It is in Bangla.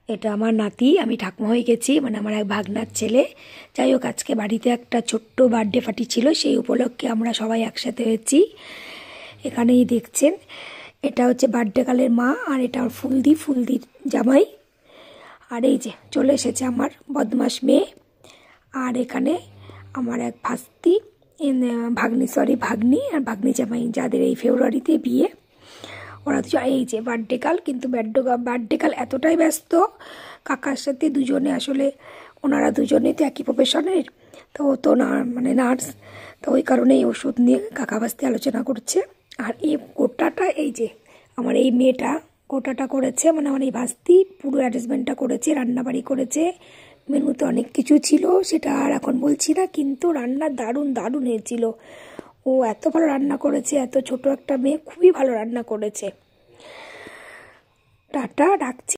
এটা আমার নাতি, আমি ঠাকুমা হয়ে গেছি, মানে আমার এক ভাগনার ছেলে। যাই হোক, আজকে বাড়িতে একটা ছোট্ট বার্থডে পার্টি ছিল, সেই উপলক্ষে আমরা সবাই একসাথে হয়েছি। এখানেই দেখছেন, এটা হচ্ছে বার্থডে গার্লের মা, আর এটা ফুলদির জামাই। আর এই যে চলে এসেছে আমার বদমাস মেয়ে। আর এখানে আমার এক ভাগ্নি আর ভাগ্নি জামাই, যাদের এই ফেব্রুয়ারিতে বিয়ে। ওরা তো এই যে বার্থডে গার্ল, কিন্তু বার্থডে গার্ল এতটাই ব্যস্ত কাকার সাথে, দুজনে আসলে ওনারা দুজনে তো একই প্রফেশনের, তো ও তো না মানে নার্স, তো ওই কারণেই ওষুধ নিয়ে কাকা বাস্তে আলোচনা করছে। আর এই গোটাটা, এই যে আমার এই মেয়েটা গোটাটা করেছে, মানে আমার এই ভাস্তি পুরো অ্যারেঞ্জমেন্টটা করেছে, রান্নাবাড়ি করেছে। মেনুতে অনেক কিছু ছিল, সেটা আর এখন বলছি না, কিন্তু রান্না দারুণ হয়েছিল। ও এত ভালো রান্না করেছে, এত ছোট একটা মেয়ে খুবই ভালো রান্না করেছে। টাটা, রাখছি।